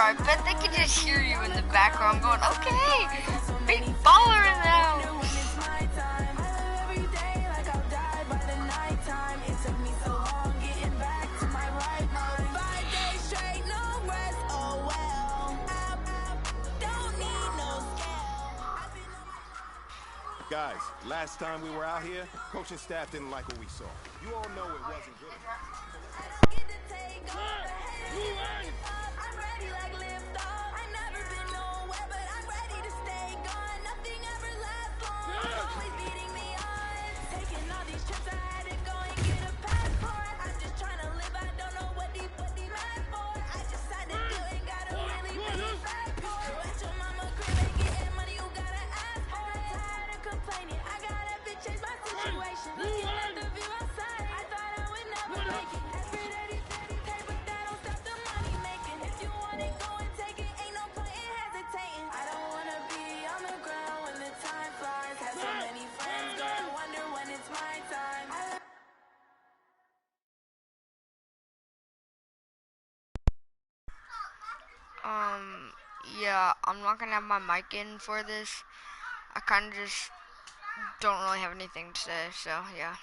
I bet they can just hear you in the background going, okay, big baller in the house. Guys, last time we were out here, coaching staff didn't like what we saw. You all know it wasn't good. Yeah, I'm not gonna have my mic in for this. I kind of just don't really have anything to say, so yeah.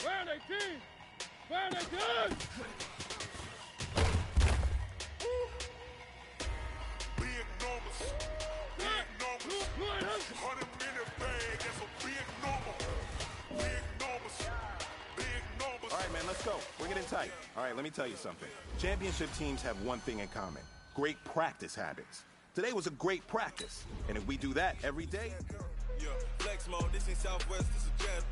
Where are they, team? Where are they, good? Big numbers. Big numbers. 100-minute bag, that's a big number. Big numbers. Big numbers. All right, man, let's go. Bring it in tight. All right, let me tell you something. Championship teams have one thing in common. Great practice habits. Today was a great practice. And if we do that every day... Yeah, flex mode, this ain't Southwest, this is jet.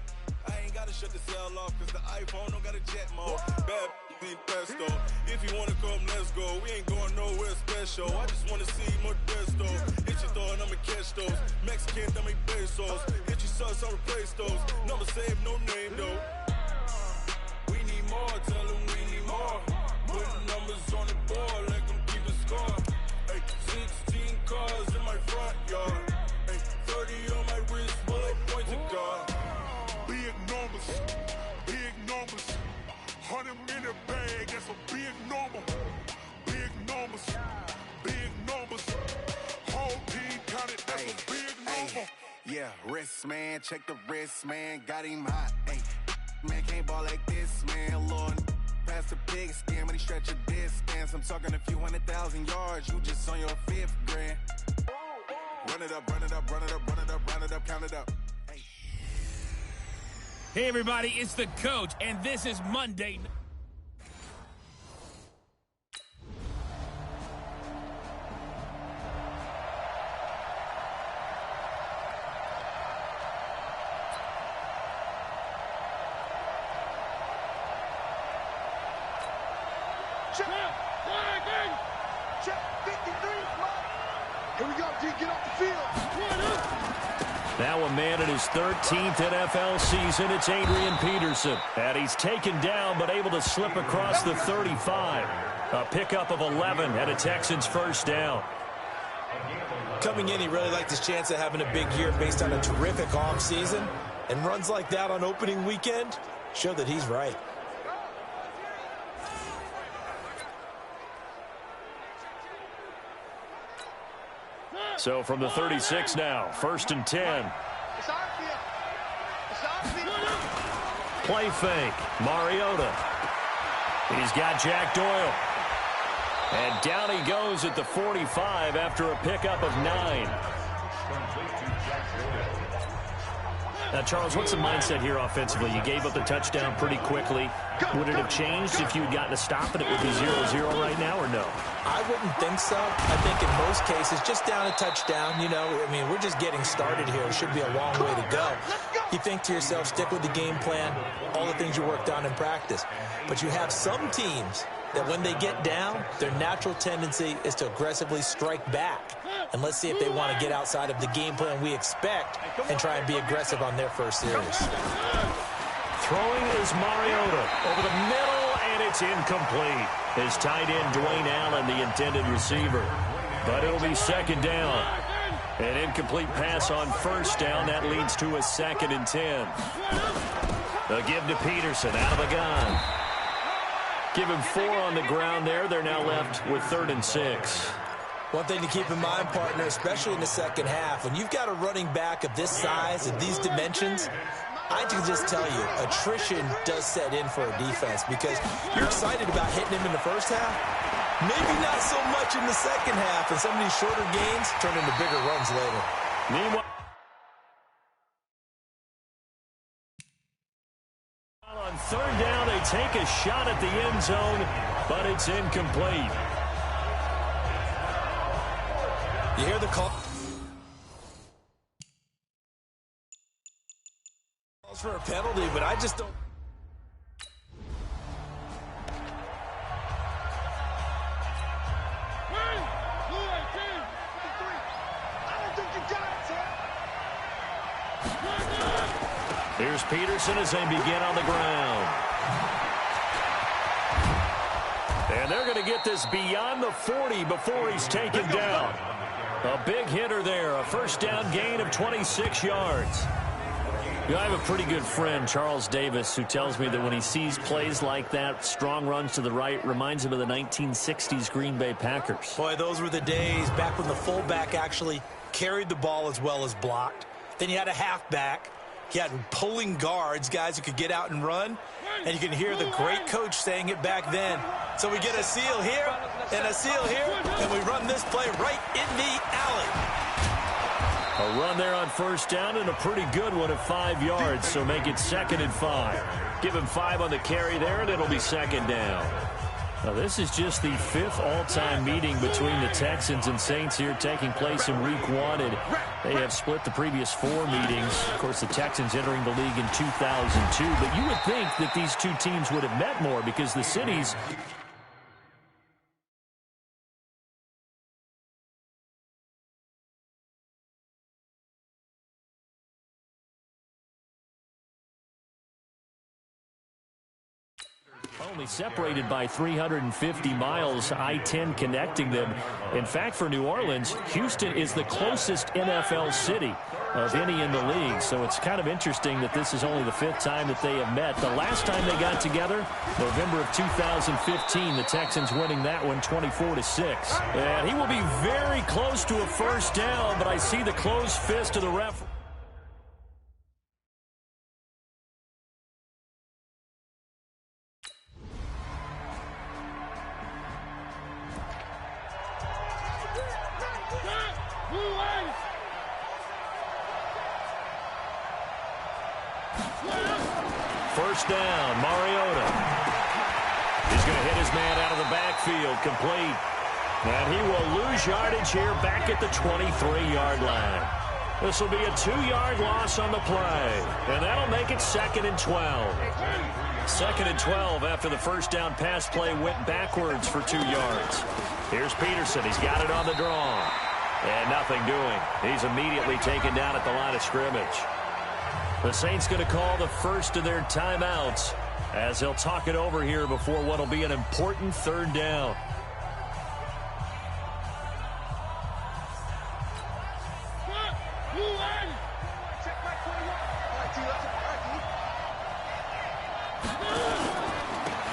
I ain't gotta shut the cell off, cause the iPhone don't got a jet mode. Bad in pesto. If you wanna come, let's go. We ain't going nowhere special. I just wanna see Modesto. Hit your throw and I'ma catch those. Mexican, dummy pesos. Hit your sus, I'll replace those. Number save, no name though. We need more, tell them we need more. Putting numbers on the board, let them keep a score. Hey, 16 cars in my front yard. Hey, 30 on my wrist, bullet point to God. Big numbers. Big numbers. 100-minute bag, that's a big number. Big numbers. Big numbers. Whole team counted, that's a big number. Yeah, wrist man, check the wrist man, got him hot. Ay, man can't ball like this, man. Lord, past the pig skin when he stretch a distance. I'm talking a few 100,000 yards, you just on your 5th grand. Run it up, run it up, run it up, run it up, run it up, count it up. Hey everybody, it's the coach, and this is Monday. Check 53. Here we go, D. Get off the field. Now a man in his 13th NFL season, it's Adrian Peterson. And he's taken down but able to slip across the 35. A pickup of 11 and a Texans first down. Coming in, he really liked his chance of having a big year based on a terrific offseason. And runs like that on opening weekend show that he's right. So from the 36 now, 1st and 10. Play fake, Mariota. He's got Jack Doyle. And down he goes at the 45 after a pickup of 9. Charles, what's the mindset here offensively? You gave up the touchdown pretty quickly. Would it have changed if you had gotten a stop and it would be 0-0 right now, or no? I wouldn't think so. I think in most cases, just down a touchdown, we're just getting started here. It should be a long way to go. You think to yourself, stick with the game plan, all the things you worked on in practice. But you have some teams that when they get down, their natural tendency is to aggressively strike back. And let's see if they want to get outside of the game plan we expect and try and be aggressive on their first series. Throwing is Mariota over the middle, and it's incomplete. His tight end, Dwayne Allen, the intended receiver. But it'll be second down. An incomplete pass on first down. That leads to a 2nd and 10. A give to Peterson out of the gun. Give him 4 on the ground there. They're now left with 3rd and 6. One thing to keep in mind, partner, especially in the second half, when you've got a running back of this size and these dimensions, I can just tell you, attrition does set in for a defense because you're excited about hitting him in the first half. Maybe not so much in the second half, and some of these shorter gains turn into bigger runs later. Meanwhile, on 3rd down, they take a shot at the end zone, but it's incomplete. You hear the call for a penalty, but I just don't. Here's Peterson as they begin on the ground. And they're going to get this beyond the 40 before he's taken down. A big hitter there, a first down gain of 26 yards. I have a pretty good friend, Charles Davis, who tells me that when he sees plays like that, strong runs to the right, reminds him of the 1960s Green Bay Packers. Boy, those were the days back when the fullback actually carried the ball as well as blocked. Then you had a halfback. You had pulling guards, guys who could get out and run. And you can hear the great coach saying it back then. So we get a seal here and a seal here, and we run this play right in the alley. A run there on first down and a pretty good one at 5 yards, so make it 2nd and 5. Give him 5 on the carry there, and it'll be 2nd down. Now, this is just the 5th all-time meeting between the Texans and Saints here taking place in Week 1. And they have split the previous 4 meetings. Of course, the Texans entering the league in 2002. But you would think that these two teams would have met more because the cities... only separated by 350 miles, I-10 connecting them. In fact, for New Orleans, Houston is the closest NFL city of any in the league. So it's kind of interesting that this is only the 5th time that they have met. The last time they got together, November of 2015, the Texans winning that one 24-6. And he will be very close to a first down, but I see the closed fist of the ref. First down, Mariota. He's going to hit his man out of the backfield, complete. And he will lose yardage here back at the 23-yard line. This will be a 2-yard loss on the play. And that'll make it 2nd and 12. 2nd and 12 after the first down pass play went backwards for 2 yards. Here's Peterson. He's got it on the draw. And nothing doing. He's immediately taken down at the line of scrimmage. The Saints going to call the first of their timeouts as they'll talk it over here before what will be an important 3rd down.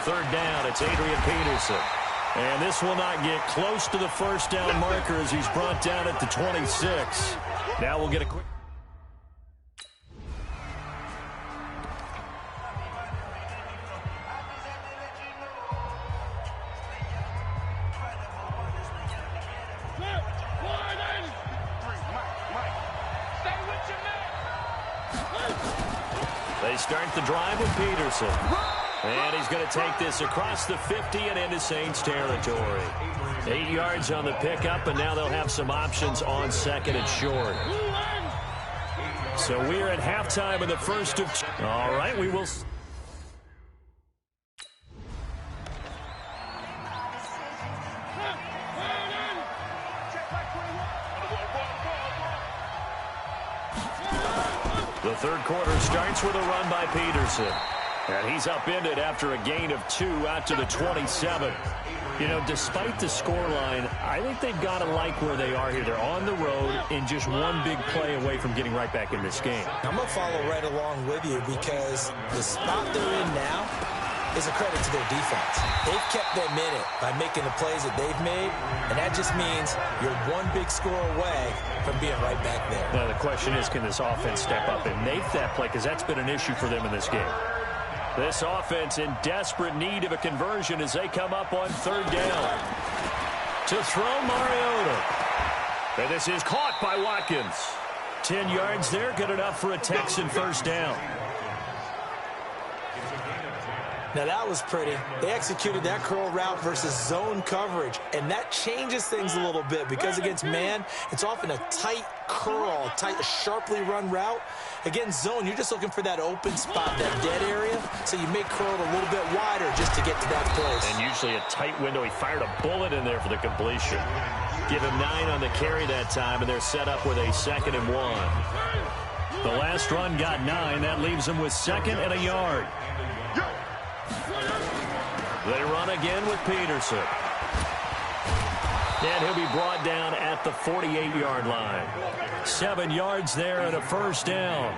Third down, it's Adrian Peterson. And this will not get close to the first down marker as he's brought down at the 26. Now we'll get a quick... They start the drive with Peterson. And he's going to take this across the 50 and into Saints territory. 8 yards on the pickup, and now they'll have some options on second and short. So we're at halftime in the first of... All right, we will... The third quarter starts with a run by Peterson. And he's upended after a gain of 2 out to the 27. You know, despite the scoreline, I think they've got to like where they are here. They're on the road and just one big play away from getting right back in this game. I'm going to follow right along with you because the spot they're in now is a credit to their defense. They've kept them in it by making the plays that they've made, and that just means you're one big score away from being right back there. Now, the question is, can this offense step up and make that play? Because that's been an issue for them in this game. This offense in desperate need of a conversion as they come up on third down. To throw Mariota. And this is caught by Watkins. 10 yards there, good enough for a Texan first down. Now that was pretty. They executed that curl route versus zone coverage, and that changes things a little bit because against man, it's often a tight curl, tight, sharply run route. Against zone, you're just looking for that open spot, that dead area, so you make curl a little bit wider just to get to that place. And usually a tight window. He fired a bullet in there for the completion. Give him 9 on the carry that time, and they're set up with a 2nd and 1. The last run got 9. That leaves them with 2nd and a yard. They run again with Peterson. And he'll be brought down at the 48-yard line. 7 yards there and a first down.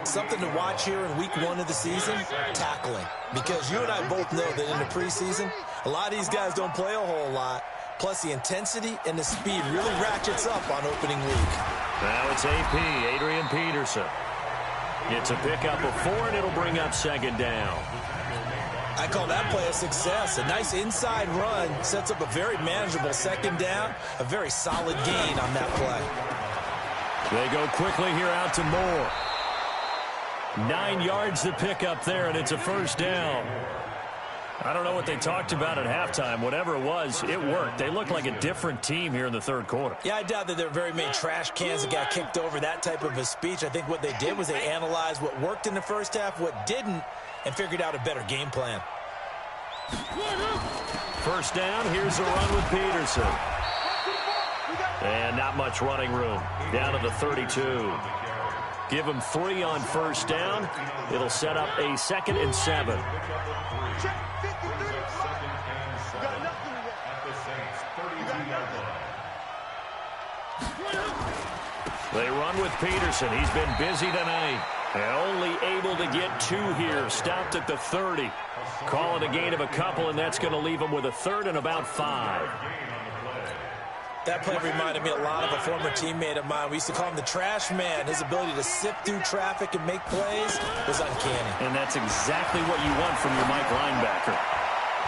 Something to watch here in week 1 of the season, tackling. Because you and I both know that in the preseason, a lot of these guys don't play a whole lot. Plus the intensity and the speed really ratchets up on opening week. Now it's AP, Adrian Peterson. It's a pickup of 4, and it'll bring up 2nd down. I call that play a success. A nice inside run sets up a very manageable 2nd down. A very solid gain on that play. They go quickly here out to Moore. 9 yards to pick up there, and it's a first down. I don't know what they talked about at halftime. Whatever it was, it worked. They looked like a different team here in the third quarter. Yeah, I doubt that there were very many trash cans that got kicked over, that type of a speech. I think what they did was they analyzed what worked in the first half, what didn't, and figured out a better game plan. First down, here's a run with Peterson. And not much running room. Down to the 32. Give him 3 on first down. It'll set up a 2nd and 7. They run with Peterson. He's been busy tonight. And only able to get 2 here. Stopped at the 30. Call it a gain of a couple, and that's going to leave him with a 3rd and about 5. That play reminded me a lot of a former teammate of mine. We used to call him the trash man. His ability to sift through traffic and make plays was uncanny. And that's exactly what you want from your Mike linebacker.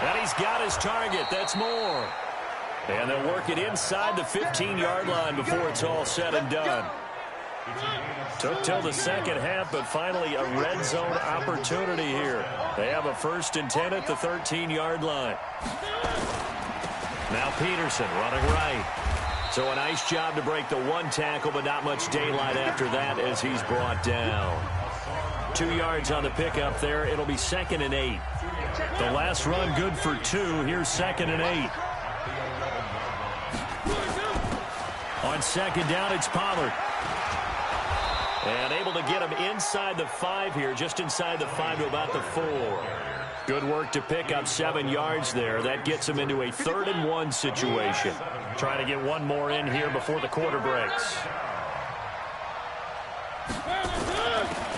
And he's got his target. That's Moore. And they'll work it inside the 15-yard line before it's all said and done. Took till the second half, but finally a red zone opportunity here. They have a 1st and 10 at the 13-yard line. Now Peterson running right. So a nice job to break the 1 tackle, but not much daylight after that as he's brought down. 2 yards on the pickup there. It'll be 2nd and 8. The last run good for 2. Here's 2nd and 8. On 2nd down, it's Pollard. And able to get him inside the 5 here, just inside the 5 to about the 4. Good work to pick up 7 yards there. That gets him into a 3rd and 1 situation. Trying to get 1 more in here before the quarter breaks.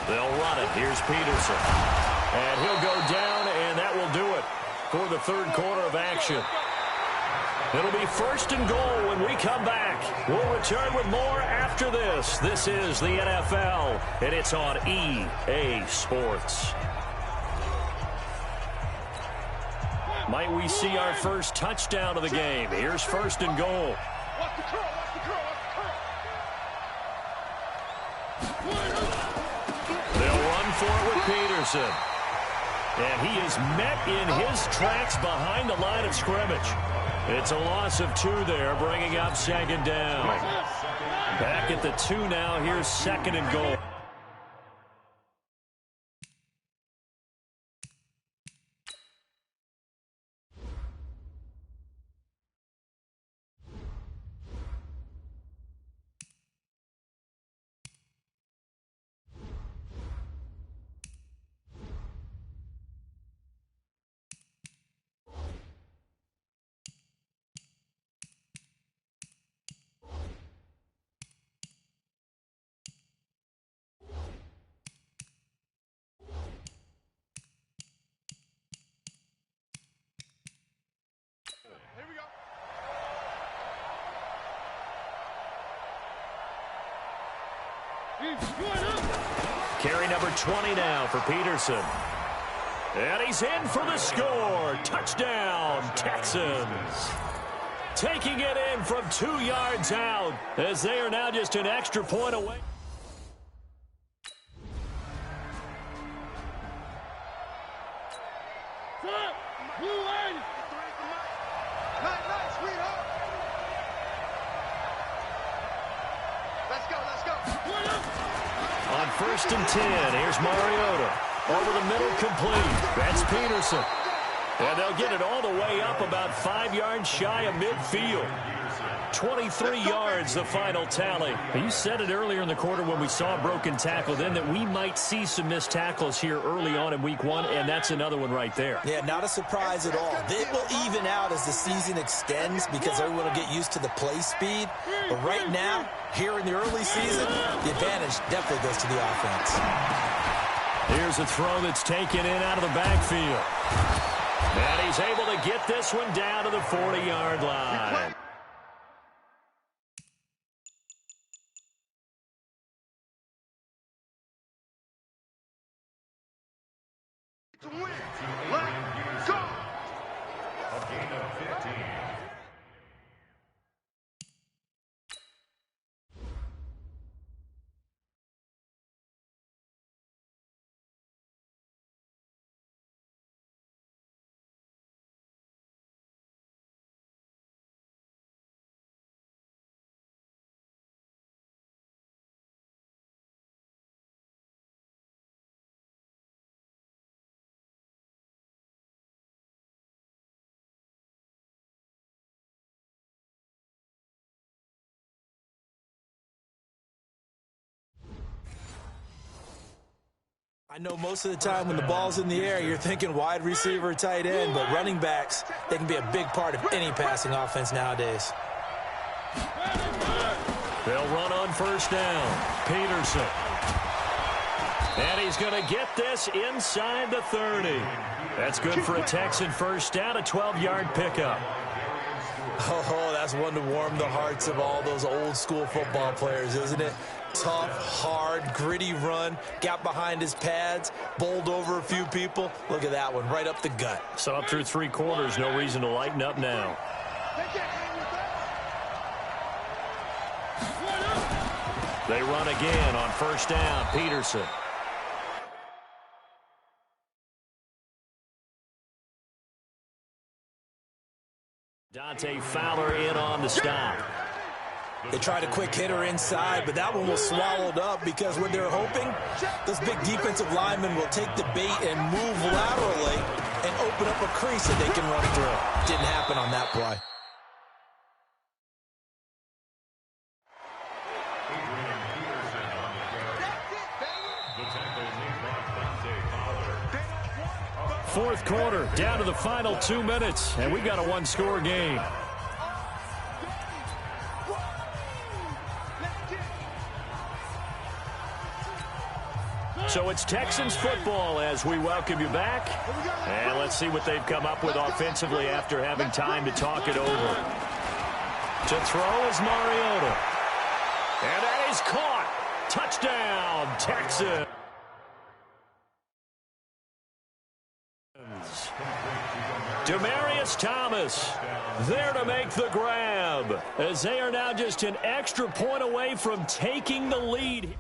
They'll run it. Here's Peterson. And he'll go down, and that will do it for the 3rd quarter of action. It'll be 1st and goal when we come back. We'll return with more after this. This is the NFL, and it's on EA Sports. Might we see our first touchdown of the game? Here's 1st and goal. They'll run for it with Peterson. And he is met in his tracks behind the line of scrimmage. It's a loss of 2 there, bringing up second down. Back at the 2 now. Here's second and goal. Carry number 20 now for Peterson. And he's in for the score. Touchdown, Texans. Taking it in from 2 yards out as they are now just an extra point away. On 1st and 10, here's Mariota. Over the middle, complete. That's Peterson. And they'll get it all the way up about 5 yards shy of midfield. 23 yards, the final tally. You said it earlier in the quarter when we saw a broken tackle then that we might see some missed tackles here early on in week 1, and that's another one right there. Yeah, not a surprise at all. It will even out as the season extends because everyone will get used to the play speed. But right now, here in the early season, the advantage definitely goes to the offense. Here's a throw that's taken in out of the backfield. And he's able to get this one down to the 40-yard line. To win. Let's go. A gain of 15. I know most of the time when the ball's in the air, you're thinking wide receiver, tight end, but running backs, they can be a big part of any passing offense nowadays. They'll run on 1st down. Peterson. And he's going to get this inside the 30. That's good for a Texan first down, a 12-yard pickup. Oh, that's one to warm the hearts of all those old-school football players, isn't it? Tough, hard, gritty run, got behind his pads, bowled over a few people. Look at that one, right up the gut. So up through 3 quarters, no reason to lighten up now. They run again on 1st down, Peterson. Dante Fowler in on the stop. They tried a quick hitter inside, but that one was swallowed up because what they're hoping, those big defensive linemen will take the bait and move laterally and open up a crease that they can run through. Didn't happen on that play. Fourth quarter, down to the final 2 minutes, and we've got a 1-score game. So it's Texans football as we welcome you back. And let's see what they've come up with offensively after having time to talk it over. To throw is Mariota. And that is caught. Touchdown, Texans. Demaryius Thomas there to make the grab as they are now just an extra point away from taking the lead.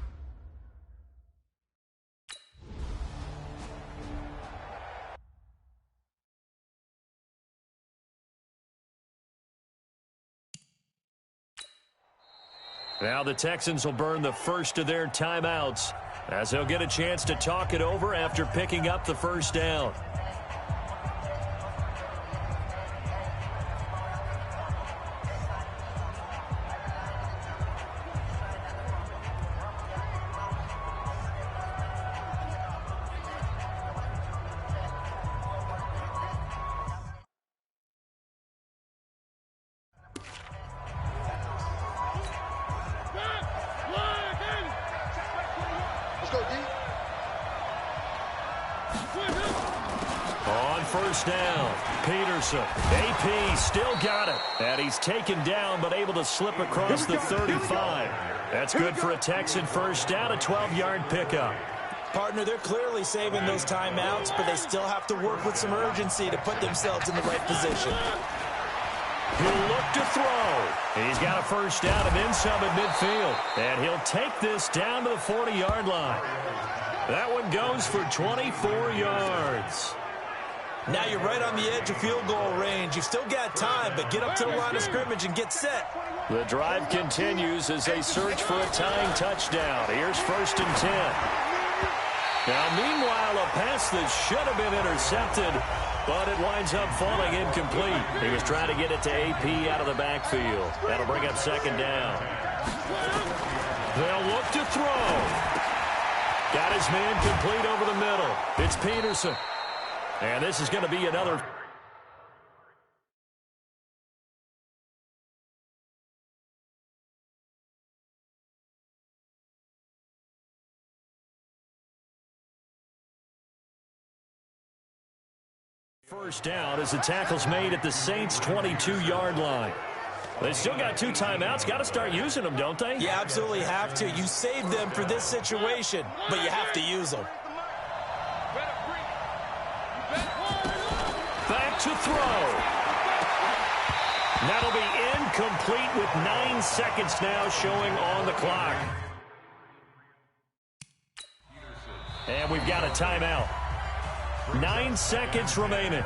Now the Texans will burn the first of their timeouts as they'll get a chance to talk it over after picking up the first down. On first down, Peterson. AP still got it. And he's taken down but able to slip across the 35. That's good for a Texan first down, a 12-yard pickup. Partner, they're clearly saving those timeouts, but they still have to work with some urgency to put themselves in the right position. He'll look to throw. He's got a first down and then some at midfield. And he'll take this down to the 40-yard line. That one goes for 24 yards. Now you're right on the edge of field goal range. You've still got time, but get up to the line of scrimmage and get set. The drive continues as they search for a tying touchdown. Here's 1st and 10. Now, meanwhile, a pass that should have been intercepted, but it winds up falling incomplete. He was trying to get it to AP out of the backfield. That'll bring up 2nd down. They'll look to throw. Got his man complete over the middle. It's Peterson. And this is going to be another. First down as the tackle's made at the Saints' 22-yard line. They still got 2 timeouts. Got to start using them, don't they? You absolutely have to. You saved them for this situation, but you have to use them. Back to throw. That'll be incomplete with 9 seconds now showing on the clock. And we've got a timeout. 9 seconds remaining.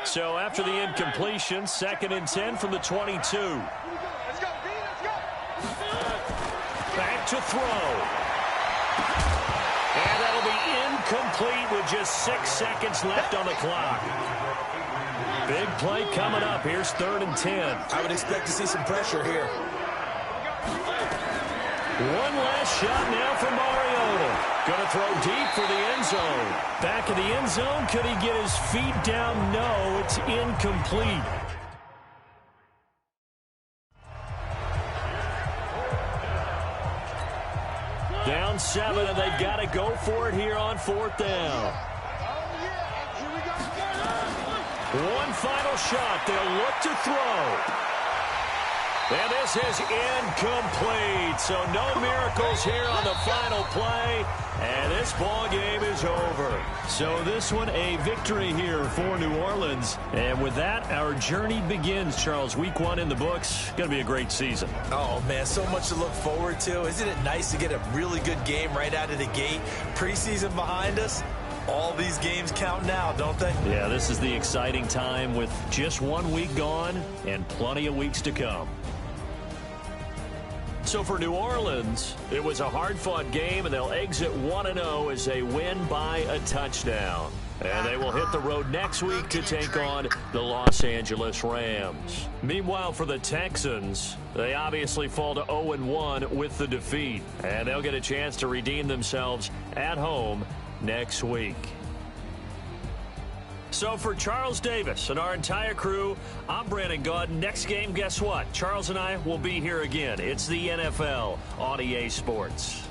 So after the incompletion, 2nd and 10 from the 22. Back to throw. And that'll be incomplete with just 6 seconds left on the clock. Big play coming up. Here's 3rd and 10. I would expect to see some pressure here. One last shot now for Mariota. Going to throw deep for the end zone. Back of the end zone. Could he get his feet down? No, it's incomplete. Down 7, and they've got to go for it here on 4th down. One final shot. They'll look to throw. And this is incomplete. So no miracles here on the final play. And this ball game is over. So this one a victory here for New Orleans. And with that, our journey begins, Charles. Week 1 in the books. Going to be a great season. Oh, man, so much to look forward to. Isn't it nice to get a really good game right out of the gate? Preseason behind us. All these games count now, don't they? Yeah, this is the exciting time with just 1 week gone and plenty of weeks to come. So for New Orleans, it was a hard-fought game, and they'll exit 1-0 as they win by a touchdown. And they will hit the road next week to take on the Los Angeles Rams. Meanwhile, for the Texans, they obviously fall to 0-1 with the defeat. And they'll get a chance to redeem themselves at home next week. So for Charles Davis and our entire crew, I'm Brandon Gaud. Next game, guess what? Charles and I will be here again. It's the NFL on EA Sports.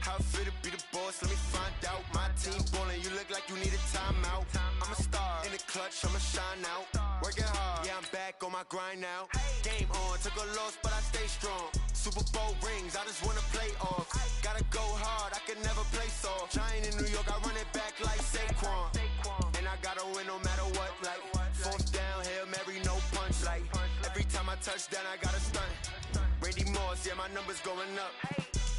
How fit to be the boss? Let me find out. My team ballin', you look like you need a timeout. I'm a star in the clutch, I'ma shine out. Working hard, yeah, I'm back on my grind now. Game on, took a loss, but I stay strong. Super Bowl rings, I just wanna play off. Gotta go hard, I can never play soft. Giant in New York, I run it back like Saquon. And I gotta win no matter what, like fourth down, Hail Mary, no punch. Like every time I touch down, I gotta stunt. Randy Moss, yeah, my numbers going up.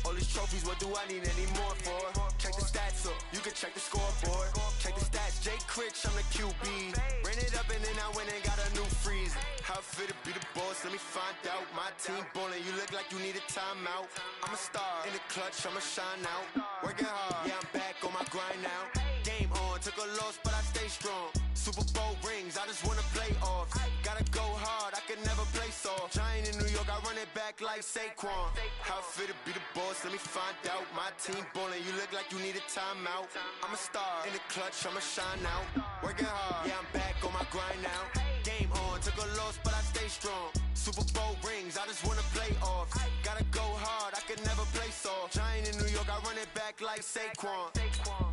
All these trophies, what do I need any more for? Check the stats up, you can check the scoreboard. Check the stats, Jay Critch, I'm the QB. Ran it up and then I went and got a new freeze. How fit to be the boss, let me find out. My team ballin', you look like you need a timeout. I'm a star in the clutch, I'ma shine out. Working hard, yeah, I'm back on my grind now. Game on, took a loss, but I stay strong. Super Bowl rings, I just wanna play off. Gotta go hard, I can never play soft. Giant in New York, I run it back like Saquon. How fit to be the boss, let me find out. My team ballin', you look like you need a timeout. I'm a star in the clutch, I'ma shine out. Working hard, yeah, I'm back on my grind now. Game on, took a loss, but I stay strong. Super Bowl rings, I just wanna play off. Gotta go hard, I can never play soft. Giant in New York, I run it back like Saquon.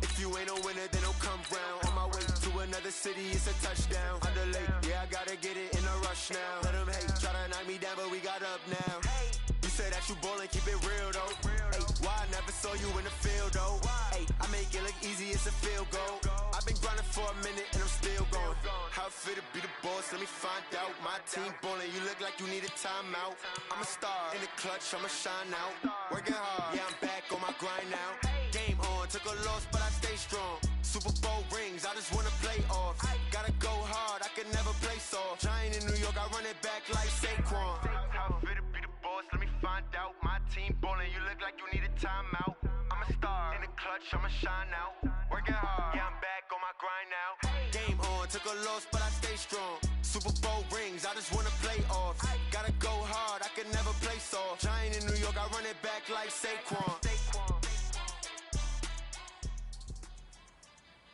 If you ain't a winner, then don't come round. On my way to another city, it's a touchdown. Underlay, yeah, I gotta get it in a rush now. Let them hate, try to knock me down, but we got up now. You say that you ballin', keep it real though. Ay, why I never saw you in the field though? Ay, I make it look easy, it's a field goal. I've been grinding for a minute and I'm still going. How fit to be the boss, let me find out. My team ballin', you look like you need a timeout. I'm a star in the clutch, I'ma shine out. Working hard, yeah, I'm back on my grind now. Game on, took a loss, but I stay strong. Super Bowl rings, I just wanna play off. Gotta go hard, I can never play soft. Giant in New York, I run it back like Saquon. How fit to be the boss, let me find out. My team ballin', you look like you need a timeout. I'm a star in the clutch, I'ma shine out. Working hard, yeah, I'm back on my grind now. Game on, took a loss, but I stay strong. Super Bowl rings, I just wanna play off. Gotta go hard, I can never play soft. Giant in New York, I run it back like Saquon.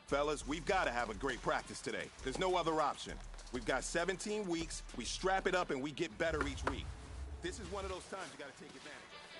Fellas, we've got to have a great practice today. There's no other option. We've got 17 weeks, we strap it up, and we get better each week. This is one of those times you got to take advantage of.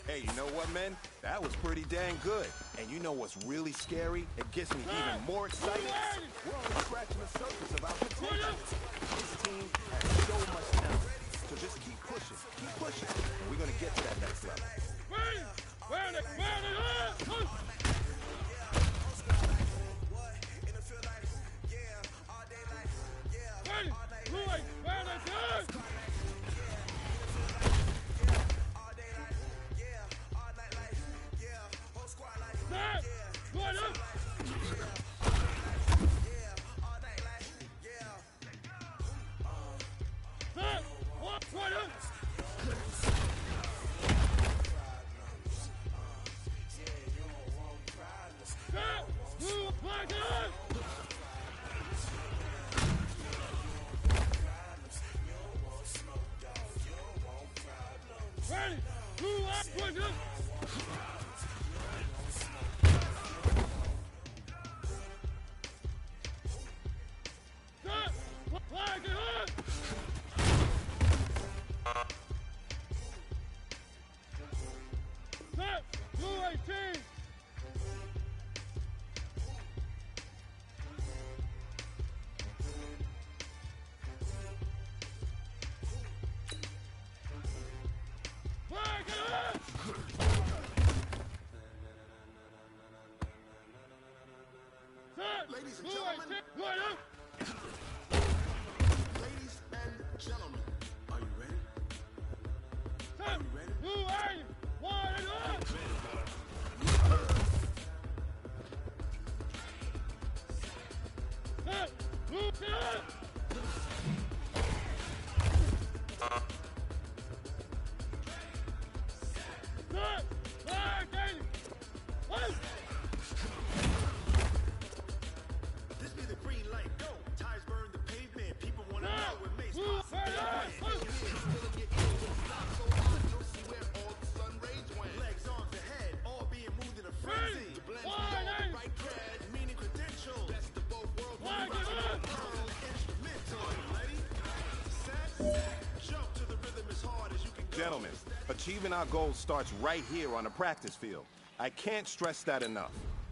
Hey, you know what, man? That was pretty dang good. And you know what's really scary? It gets me even more excited. We're only scratching the surface of our potential. This team has so much talent. So just keep pushing, and we're gonna get to that next level. Ladies and gentlemen, ladies and gentlemen, are you ready? Are you ready? This be the green light, go. Tires burn the pavement. People wanna know what makes legs on the head, all being moved in a frenzy. The blends all right cred, meaning credential. Best of both worlds. Instrumental. Ready? Set. Jump to the rhythm as hard as you can go. gentlemen, achieving our goals starts right here on the practice field. I can't stress that enough.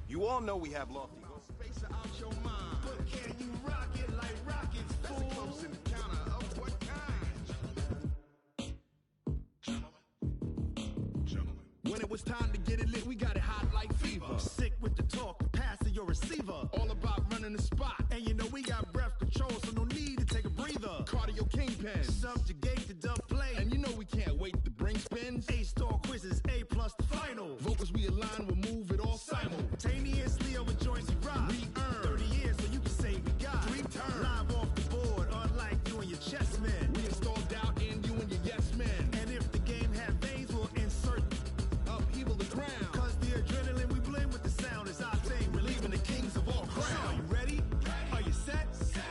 You all know we have lofty goals. Space out your mind. But can you rock it like rockets, fool? That's a close encounter of what kind? Gentlemen. When it was time to get it lit, we got it hot like fever. Sick with the talk, pass to your receiver. All about running the spot. And you know we got breath control, so no need to take a breather. Cardio kingpin, subjugate the dub play. And you know we can't wait to bring spins. A-star quizzes, A+ the final. Vocals we align, we'll move it all simultaneously over joints we rock. We earn 30 years, so you can say we got 3 turns. Live off the board, unlike you and your chess men. We install doubt in you and your yes men. And if the game had veins, we'll insert upheaval the ground. Cause the adrenaline we blend with the sound is our thing. Relieving the kings of all crowns. So are you ready? Are you set?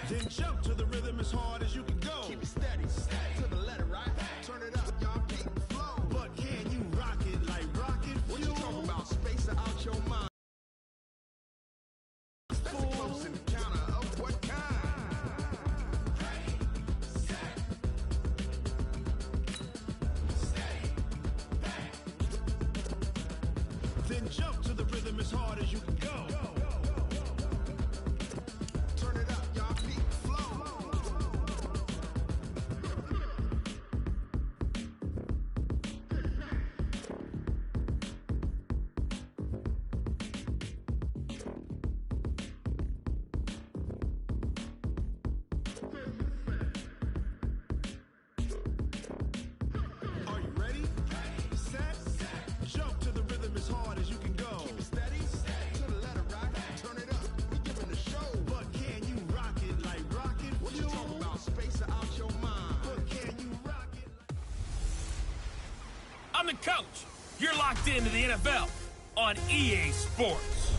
Then jump to the rhythm as hard as you can go. Keep it steady, to the letter, right? Turn it up, y'all keep the flow. But can you rock it like rocket fuel? What you talking about? Space out your mind. That's a close encounter of what kind? Ready, set, steady, bang. Then jump to the rhythm as hard as you can go. Turn it up, y'all keep the flow. Are you ready? Set, jump to the rhythm as hard as you can go. Keep it steady, to the letter, right? Turn it up, we giving the show. But can you rock it like rocket fuel? What you talking about? Space out your mind. But can you rock it like... I'm the coach. You're locked into the NFL on EA Sports.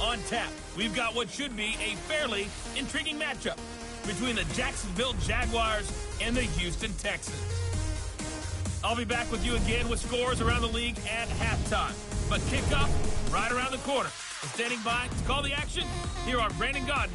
On tap, we've got what should be a fairly intriguing matchup between the Jacksonville Jaguars and the Houston Texans. I'll be back with you again with scores around the league at halftime. But kickoff right around the corner. And standing by to call the action, here are Brandon Gaudin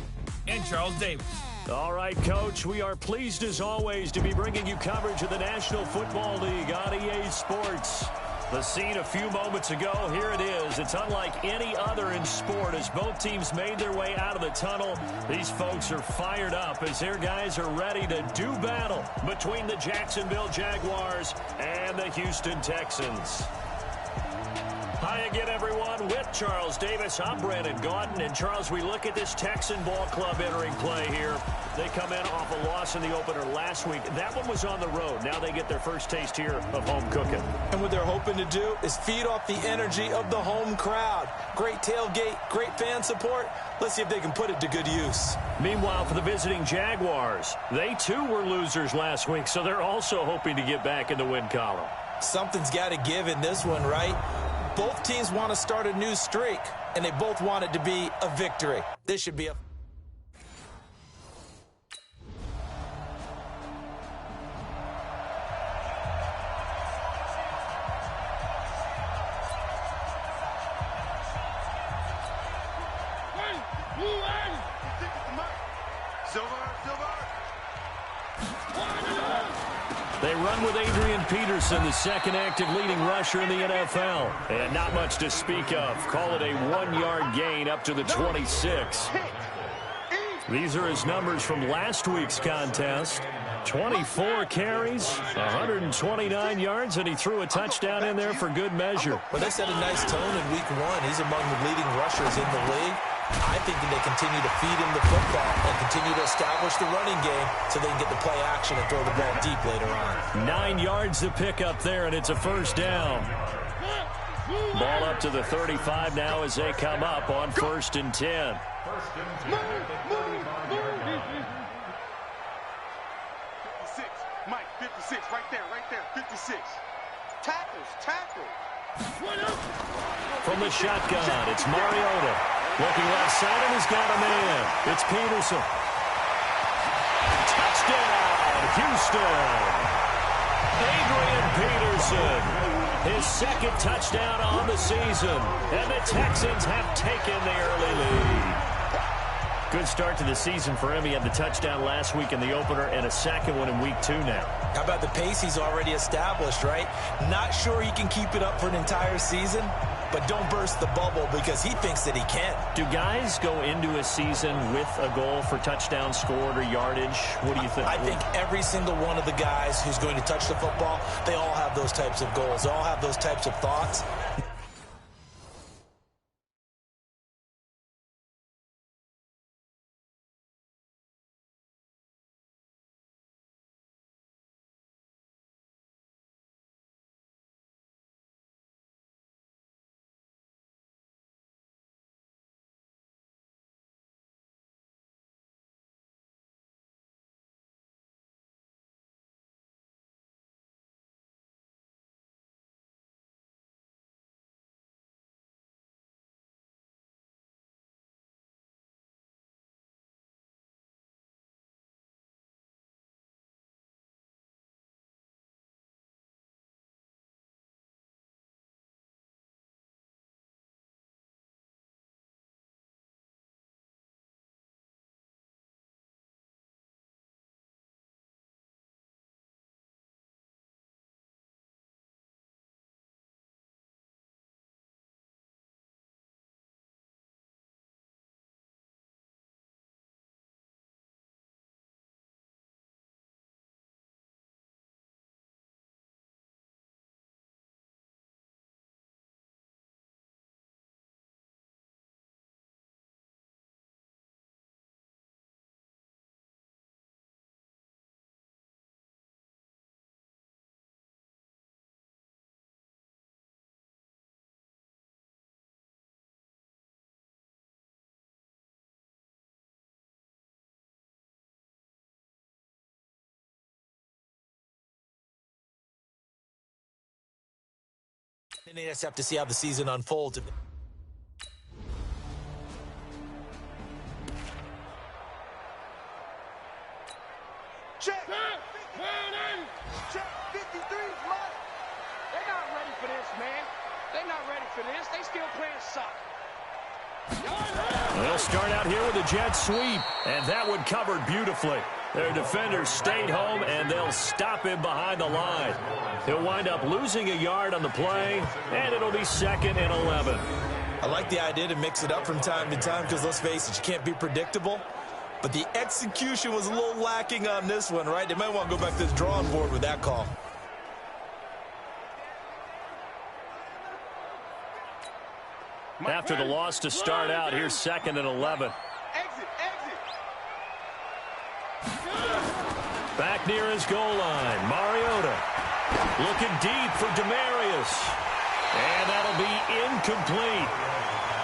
and Charles Davis. All right, Coach, we are pleased as always to be bringing you coverage of the National Football League on EA Sports. The scene a few moments ago, here it is. It's unlike any other in sport as both teams made their way out of the tunnel. These folks are fired up as their guys are ready to do battle between the Jacksonville Jaguars and the Houston Texans. Hi again, everyone. With Charles Davis, I'm Brandon Gaudin. And, Charles, we look at this Texan ball club entering play here. They come in off a loss in the opener last week. That one was on the road. Now they get their first taste here of home cooking. And what they're hoping to do is feed off the energy of the home crowd. Great tailgate, great fan support. Let's see if they can put it to good use. Meanwhile, for the visiting Jaguars, they too were losers last week, so they're also hoping to get back in the win column. Something's got to give in this one, right? Both teams want to start a new streak, and they both want it to be a victory. This should be a... They run with Adrian Peterson, the second active leading rusher in the NFL. And not much to speak of. Call it a 1-yard gain up to the 26. These are his numbers from last week's contest. 24 carries, 129 yards, and he threw a touchdown in there for good measure. Well, they set a nice tone in week 1. He's among the leading rushers in the league. I think that they continue to feed him the football and continue to establish the running game so they can get the play action and throw the ball deep later on. 9 yards to pick up there, and it's a first down. Ball up to the 35 now as they come up on 1st and 10. 56, Mike, 56, right there, 56. Tackle. From the shotgun, it's Mariota. Looking left side, and he's got a man. It's Peterson. Touchdown, Houston. Adrian Peterson. His second touchdown on the season. And the Texans have taken the early lead. Good start to the season for him. He had the touchdown last week in the opener and a second one in week 2 now. How about the pace he's already established, right? Not sure he can keep it up for an entire season, but don't burst the bubble because he thinks that he can. Do guys go into a season with a goal for touchdowns scored or yardage? What do you think? I think every single one of the guys who's going to touch the football, they all have those types of goals. They all have those types of thoughts. Then they just have to see how the season unfolds. Check. Check 53's mine. They're not ready for this, man. They're not ready for this. They still playing soccer. They'll start out here with a jet sweep, and that one covered beautifully. Their defenders stayed home, and they'll stop him behind the line. He'll wind up losing a yard on the play, and it'll be 2nd and 11. I like the idea to mix it up from time to time because, let's face it, you can't be predictable. But the execution was a little lacking on this one, right? They might want to go back to the drawing board with that call. After the loss to start out, here's 2nd and 11. Exit. Back near his goal line, Mariota looking deep for Demarius. And that'll be incomplete.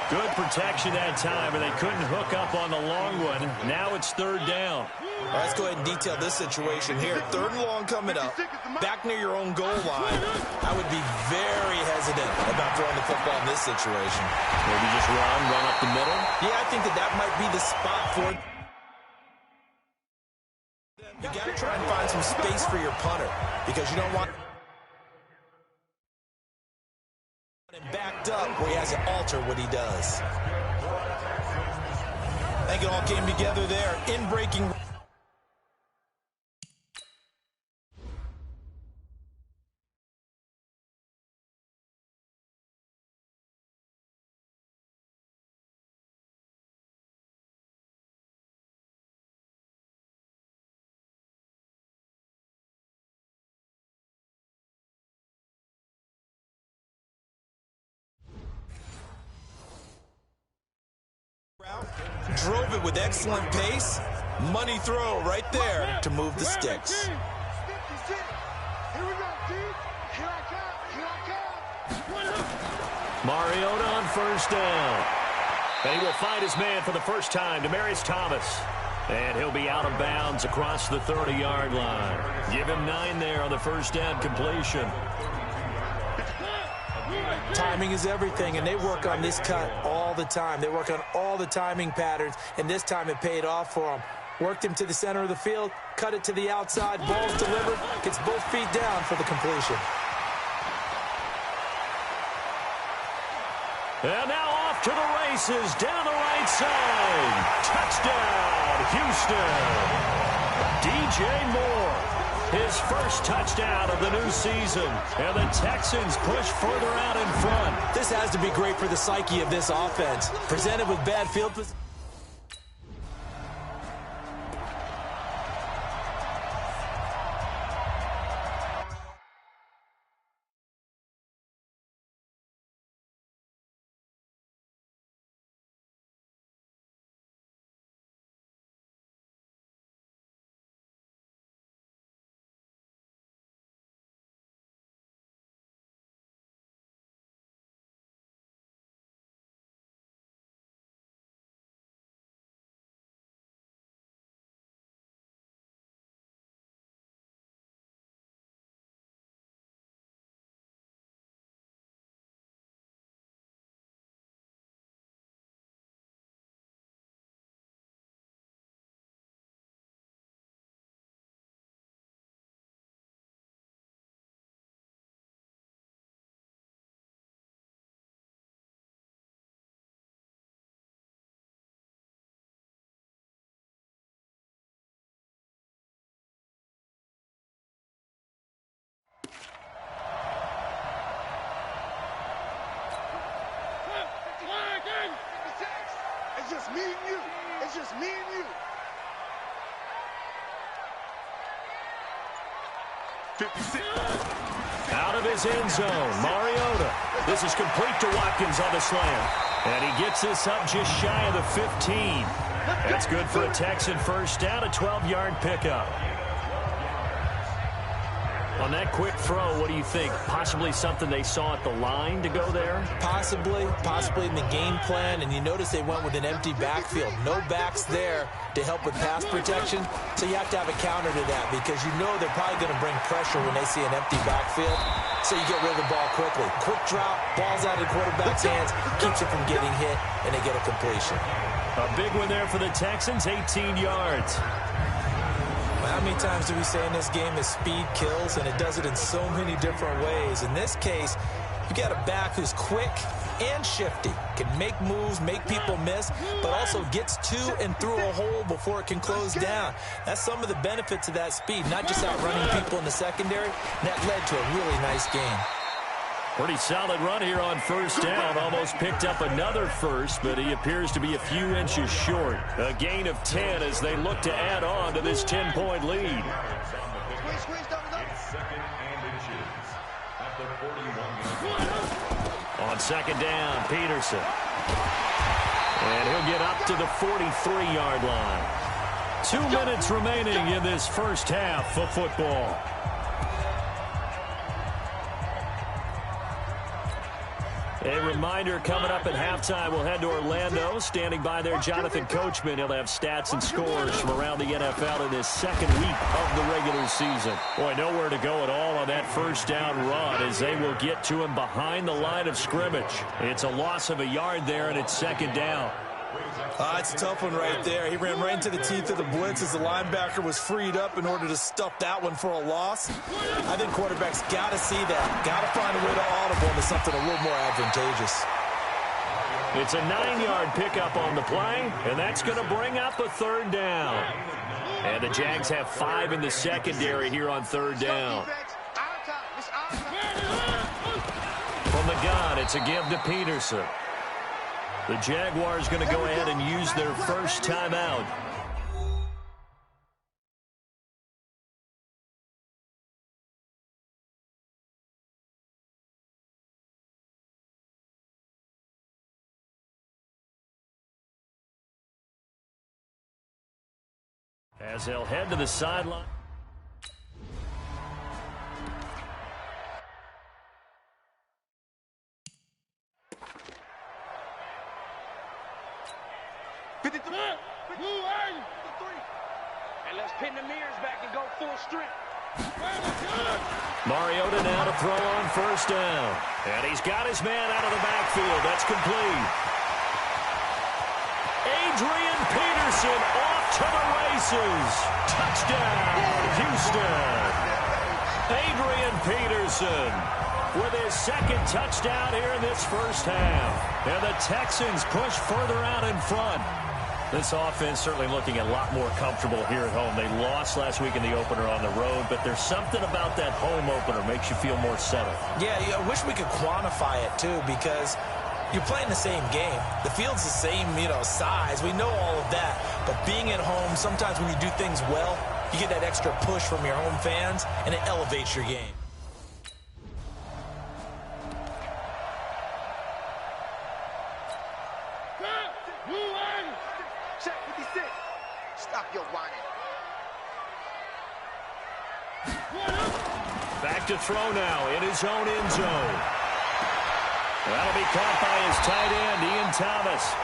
Good protection that time, and they couldn't hook up on the long one. Now it's 3rd down. All right, let's go ahead and detail this situation here. 3rd and long coming up, back near your own goal line. I would be very hesitant about throwing the football in this situation. Maybe just run up the middle? Yeah, I think that might be the spot for it. You got to try and find some space for your punter because you don't want him backed up where he has to alter what he does. I think it all came together there in breaking. Drove it with excellent pace. Money throw right there to move the sticks. Here we go, dude. Here I come. Mariota on 1st down. And he will find his man for the first time, Demarius Thomas. And he'll be out of bounds across the 30-yard line. Give him 9 there on the 1st down completion. Timing is everything, and they work on this cut all the time. They work on all the timing patterns, and this time it paid off for them. Worked him to the center of the field, cut it to the outside, ball's delivered, gets both feet down for the completion. And now off to the races down the right side. Touchdown, Houston. DJ Moore, his first touchdown of the new season. And the Texans push further out in front. This has to be great for the psyche of this offense. Presented with bad field position. It's just me and you. It's just me and you. 56. Out of his end zone, Mariota. This is complete to Watkins on the slant. And he gets this up just shy of the 15. That's good for a Texan first down, a 12-yard pickup. On that quick throw, what do you think? Possibly something they saw at the line to go there? Possibly in the game plan. And you notice they went with an empty backfield. No backs there to help with pass protection. So you have to have a counter to that because you know they're probably going to bring pressure when they see an empty backfield. So you get rid of the ball quickly. Quick drop, ball's out of the quarterback's hands, keeps it from getting hit, and they get a completion. A big one there for the Texans, 18 yards. How many times do we say in this game that speed kills, and it does it in so many different ways? In this case, you got a back who's quick and shifty, can make moves, make people miss, but also gets to and through a hole before it can close down. That's some of the benefits of that speed, not just outrunning people in the secondary. That led to a really nice game. Pretty solid run here on first down. Almost picked up another first, but he appears to be a few inches short. A gain of 10 as they look to add on to this 10-point lead. On second down, Peterson. And he'll get up to the 43-yard line. 2 minutes remaining in this first half of football. A reminder, coming up at halftime, we'll head to Orlando. Standing by there, Jonathan Coachman. He'll have stats and scores from around the NFL in this second week of the regular season. Boy, nowhere to go at all on that first down run as they will get to him behind the line of scrimmage. It's a loss of a yard there, and it's second down. It's a tough one right there. He ran right into the teeth of the blitz as the linebacker was freed up in order to stuff that one for a loss. I think quarterbacks got to see that. Got to find a way to audible into something a little more advantageous. It's a 9-yard pickup on the play, and that's going to bring up a third down. And the Jags have 5 in the secondary here on third down. From the gun, it's a give to Peterson. The Jaguars going to go ahead and use their first timeout. As they'll head to the sideline. And let's pin the mirrors back and go full strength. Mariota now to throw on first down. And he's got his man out of the backfield. That's complete. Adrian Peterson off to the races. Touchdown, Houston. Adrian Peterson with his second touchdown here in this first half. And the Texans push further out in front. This offense certainly looking a lot more comfortable here at home. They lost last week in the opener on the road, but there's something about that home opener makes you feel more settled. Yeah, I wish we could quantify it, too, because you're playing the same game. The field's the same, size. We know all of that. But being at home, sometimes when you do things well, you get that extra push from your home fans, and it elevates your game. Check 56. Stop your whining. Back to throw now in his own end zone. That'll be caught by his tight end, Ian Thomas.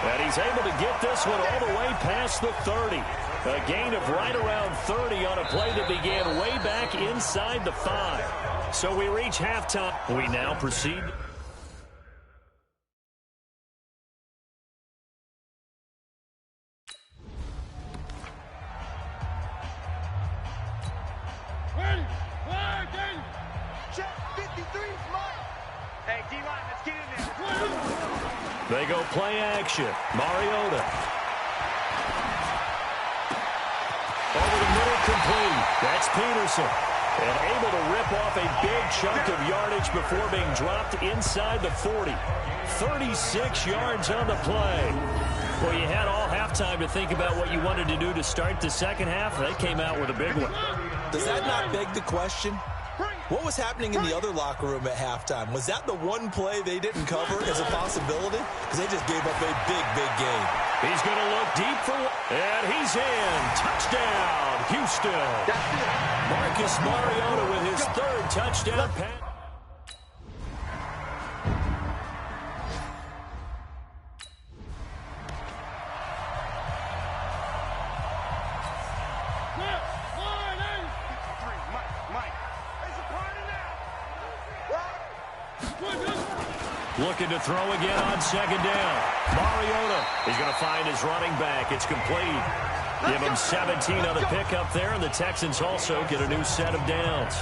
And he's able to get this one all the way past the 30. A gain of right around 30 on a play that began way back inside the 5. So we reach halftime. We now proceed. Check 53, Mike. Hey, D-line, let's get in there. They go play action. Mariota. Over the middle, complete. That's Peterson. And able to rip off a big chunk of yardage before being dropped inside the 40. 36 yards on the play. Well, you had all halftime to think about what you wanted to do to start the second half. They came out with a big one. Does that not beg the question? What was happening in the other locker room at halftime? Was that the one play they didn't cover as a possibility? Because they just gave up a big, big game. He's going to look deep for one. And he's in. Touchdown, Houston. Marcus Mariota with his third touchdown pass. Looking to throw again on second down. Mariota is going to find his running back. It's complete. Give him 17 on the pickup there, and the Texans also get a new set of downs.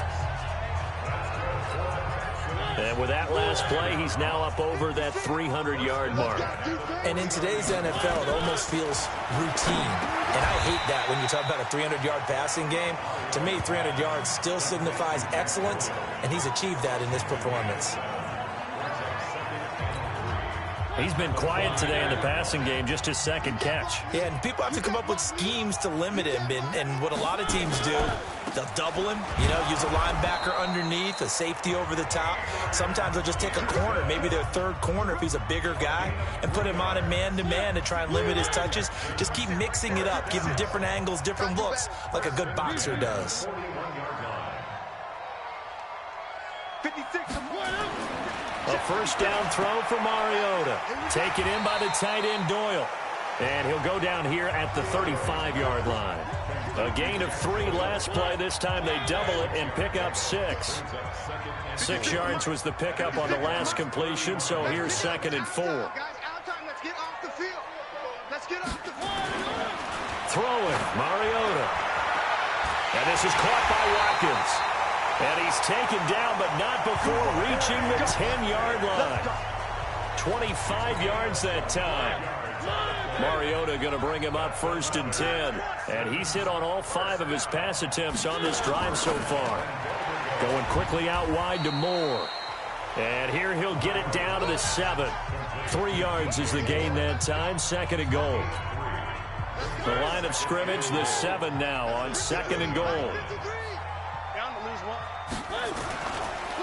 And with that last play, he's now up over that 300-yard mark. And in today's NFL, it almost feels routine. And I hate that when you talk about a 300-yard passing game. To me, 300 yards still signifies excellence, and he's achieved that in this performance. He's been quiet today in the passing game, just his second catch. Yeah, and people have to come up with schemes to limit him. And what a lot of teams do, they'll double him, use a linebacker underneath, a safety over the top. Sometimes they'll just take a corner, maybe their third corner if he's a bigger guy, and put him on a man-to-man to try and limit his touches. Just keep mixing it up, give him different angles, different looks, like a good boxer does. 56. A first down throw for Mariota. Taken in by the tight end Doyle. And he'll go down here at the 35-yard line. A gain of 3 last play. This time they double it and pick up 6. 6 yards was the pickup on the last completion, so here's 2nd and 4. Let's get off the field. Let's get off the field. Throwing, Mariota. And this is caught by Watkins. And he's taken down, but not before reaching the 10-yard line. 25 yards that time. Mariota going to bring him up 1st and 10. And he's hit on all 5 of his pass attempts on this drive so far. Going quickly out wide to Moore. And here he'll get it down to the 7. 3 yards is the gain that time. 2nd and goal. The line of scrimmage, the 7 now on 2nd and goal.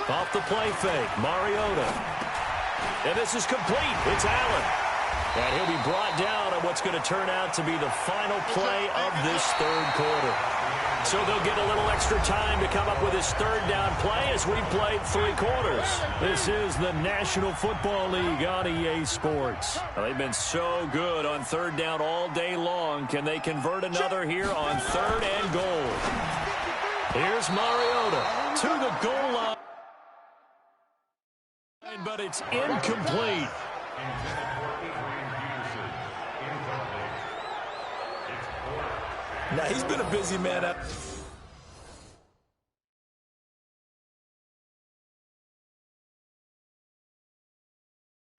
Off the play fake, Mariota. And this is complete. It's Allen. And he'll be brought down on what's going to turn out to be the final play of this third quarter. So they'll get a little extra time to come up with his third down play as we've played 3 quarters. This is the National Football League on EA Sports. They've been so good on third down all day long. Can they convert another here on 3rd and goal? Here's Mariota to the goal line. But it's incomplete. Now, he's been a busy man up.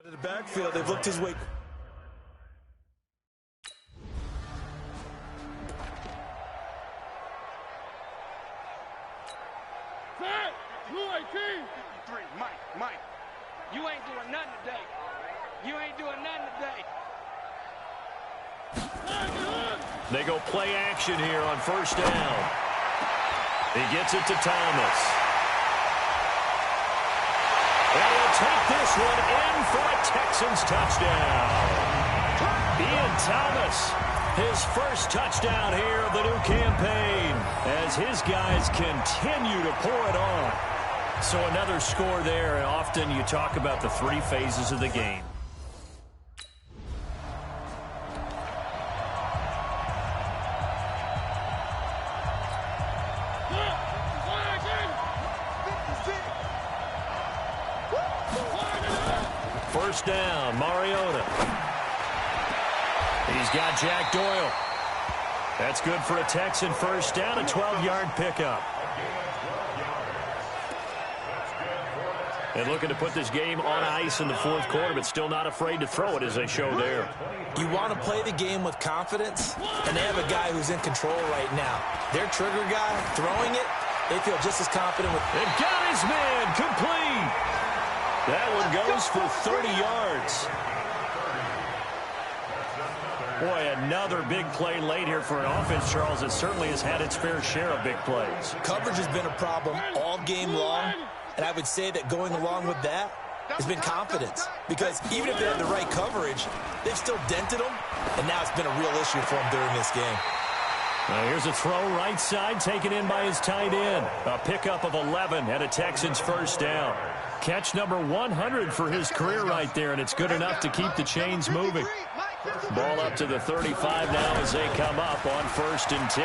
The backfield, they've looked his way. Mike, you ain't doing nothing today. You ain't doing nothing today. They go play action here on first down. He gets it to Thomas. And he'll take this one in for a Texans touchdown. Ian Thomas, his first touchdown here of the new campaign, as his guys continue to pour it on. So another score there, and often you talk about the three phases of the game. First down, Mariota. He's got Jack Doyle. That's good for a Texan first down, a 12-yard pickup. And looking to put this game on ice in the fourth quarter, but still not afraid to throw it as they show there. You want to play the game with confidence, and they have a guy who's in control right now. Their trigger guy throwing it, they feel just as confident with. And got his man complete. That one goes for 30 yards. Boy, another big play late here for an offense, Charles, that certainly has had its fair share of big plays. Coverage has been a problem all game long. And I would say that going along with that has been confidence. Because even if they have the right coverage, they've still dented them. And now it's been a real issue for them during this game. Now here's a throw right side, taken in by his tight end. A pickup of 11 and a Texans first down. Catch number 100 for his career right there, and it's good enough to keep the chains moving. Ball up to the 35 now as they come up on 1st and 10.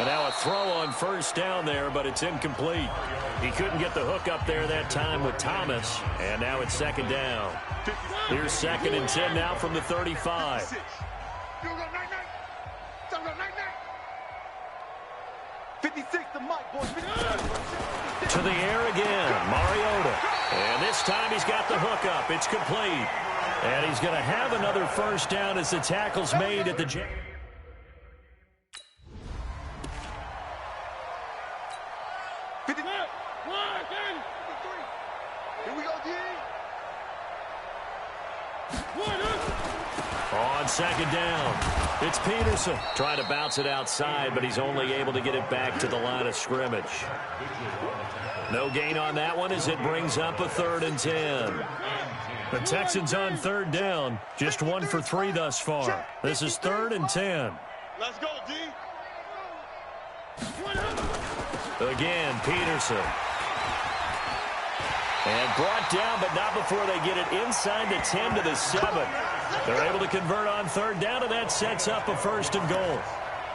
And now a throw on first down there, but it's incomplete. He couldn't get the hook up there that time with Thomas, and now it's 2nd down. Here's 2nd and 10 now from the 35. To the air again, Mariota. And this time he's got the hook up. It's complete. And he's going to have another first down as the tackle's made at the Here we go, D. on 2nd down. It's Peterson trying to bounce it outside, but he's only able to get it back to the line of scrimmage. No gain on that one as it brings up a 3rd and 10. The Texans on 3rd down, just 1 for 3 thus far. This is 3rd and 10. Let's go, D. Again, Peterson. And brought down, but not before they get it inside the 10 to the 7. They're able to convert on 3rd down, and that sets up a 1st and goal.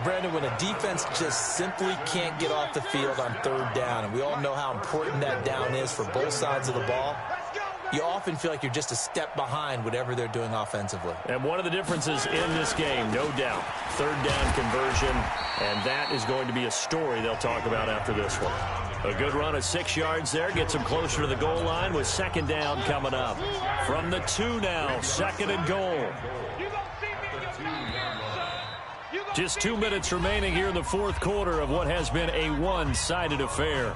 Brandon, when a defense just simply can't get off the field on 3rd down, and we all know how important that down is for both sides of the ball, you often feel like you're just a step behind whatever they're doing offensively. And one of the differences in this game, no doubt, 3rd down conversion, and that is going to be a story they'll talk about after this one. A good run of 6 yards there gets them closer to the goal line with 2nd down coming up. From the 2 now, 2nd and goal. Just 2 minutes remaining here in the fourth quarter of what has been a one-sided affair.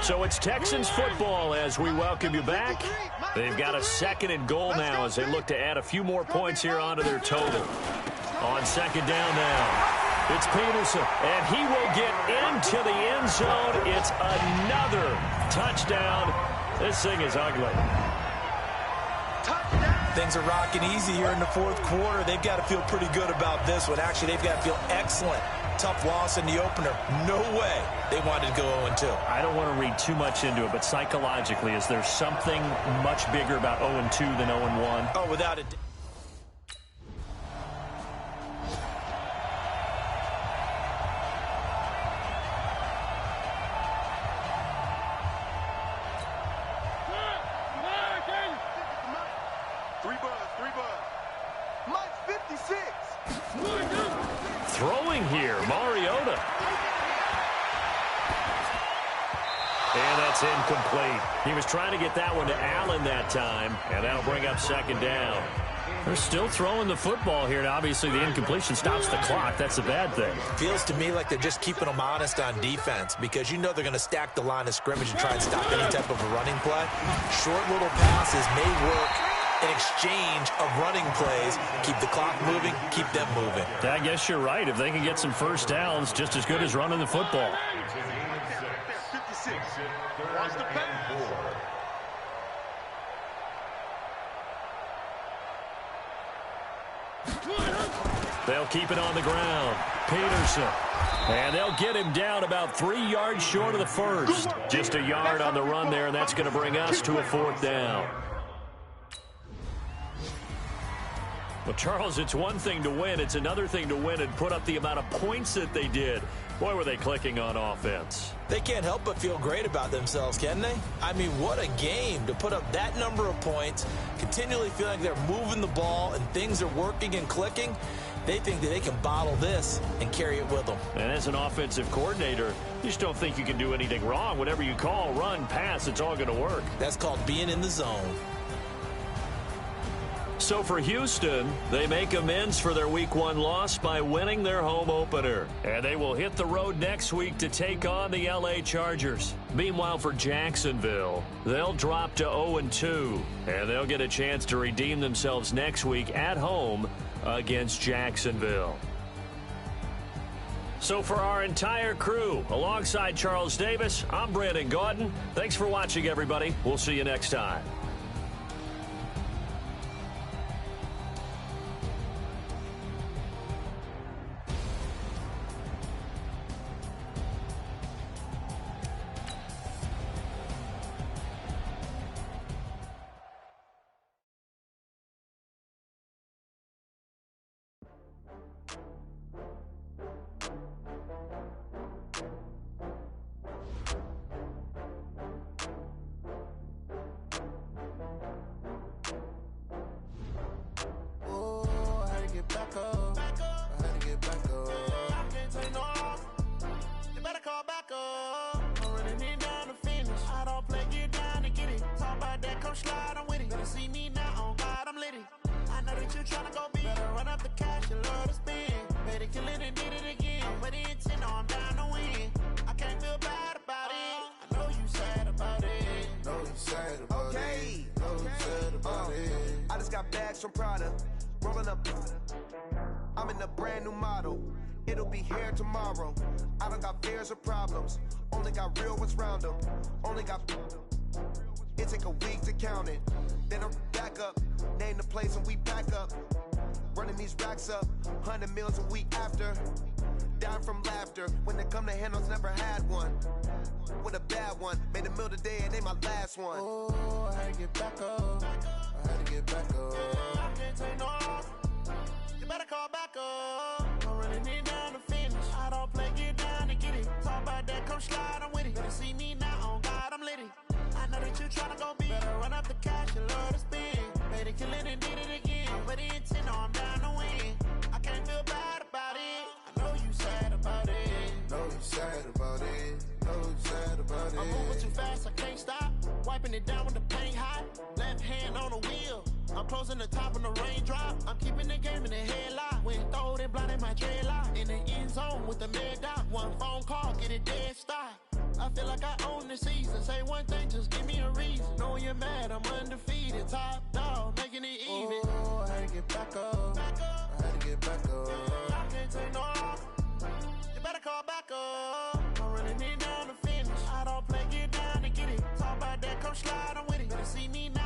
So it's Texans football as we welcome you back. They've got a 2nd and goal now as they look to add a few more points here onto their total. On 2nd down now, it's Peterson, and he will get into the end zone. It's another touchdown. This thing is ugly. Things are rocking easy here in the fourth quarter. They've got to feel pretty good about this one. Actually, they've got to feel excellent. Tough loss in the opener. No way they wanted to go 0-2. I don't want to read too much into it, but psychologically, is there something much bigger about 0-2 than 0-1? Oh, without a doubt. Throwing here, Mariota. And that's incomplete. He was trying to get that one to Allen that time, and that'll bring up second down. They're still throwing the football here, and obviously the incompletion stops the clock. That's a bad thing. Feels to me like they're just keeping them honest on defense because you know they're going to stack the line of scrimmage and try and stop any type of a running play. Short little passes may work in exchange of running plays. Keep the clock moving, keep them moving. I guess you're right. If they can get some first downs, just as good as running the football. They'll keep it on the ground. Peterson. And they'll get him down about 3 yards short of the first. Just a yard on the run there, and that's going to bring us to a fourth down. Well, Charles, it's one thing to win. It's another thing to win and put up the amount of points that they did. Boy, were they clicking on offense. They can't help but feel great about themselves, can they? I mean, what a game to put up that number of points, continually feeling like they're moving the ball and things are working and clicking. They think that they can bottle this and carry it with them. And as an offensive coordinator, you just don't think you can do anything wrong. Whatever you call, run, pass, it's all going to work. That's called being in the zone. So for Houston, they make amends for their Week 1 loss by winning their home opener. And they will hit the road next week to take on the LA Chargers. Meanwhile, for Jacksonville, they'll drop to 0-2. And they'll get a chance to redeem themselves next week at home against Jacksonville. So for our entire crew, alongside Charles Davis, I'm Brandon Gaudin. Thanks for watching, everybody. We'll see you next time. I just got bags from Prada, rolling up. I'm in a brand new model. It'll be here tomorrow. I don't got fears or problems. Only got real ones round them. Only got. It take a week to count it. Then I'm back up. Name the place and we back up. Running these racks up. 100 meals a week after. Down from laughter. When they come to handles, never had one. With a bad one. Made a meal today and ain't my last one. Oh, I had to get back up. I had to get back up. I can't take no off. You better call back up. I'm running it down to finish. I don't play, get down and get it. Talk about that, come slide, I'm with it. Better see me now, on God, I'm litty. I know that you tryna go big. Better run up the cash, you love to spin. Made it, kill it, and did it again. But the intent, no, I'm down to win. I can't feel bad about it. I know you sad about it. Know you sad about it. Know you sad about it. I'm moving too fast, I can't stop. Wiping it down with the paint hot. Left hand on the wheel. I'm closing the top when the raindrop. I'm keeping the game in the headlock. When throwed and blinded my dreadlock. In the end zone with the mad dot. One phone call, get it dead stop. I feel like I own the season. Say one thing, just give me a reason. Knowing you're mad, I'm undefeated. Top dog, making it even. Oh, I had to get back up. I had to get back up. I can't take no off. You better call back up. I'm running it down to finish. I don't play, get down and get it. Talk about that, come slide, I'm with it. Better see me now.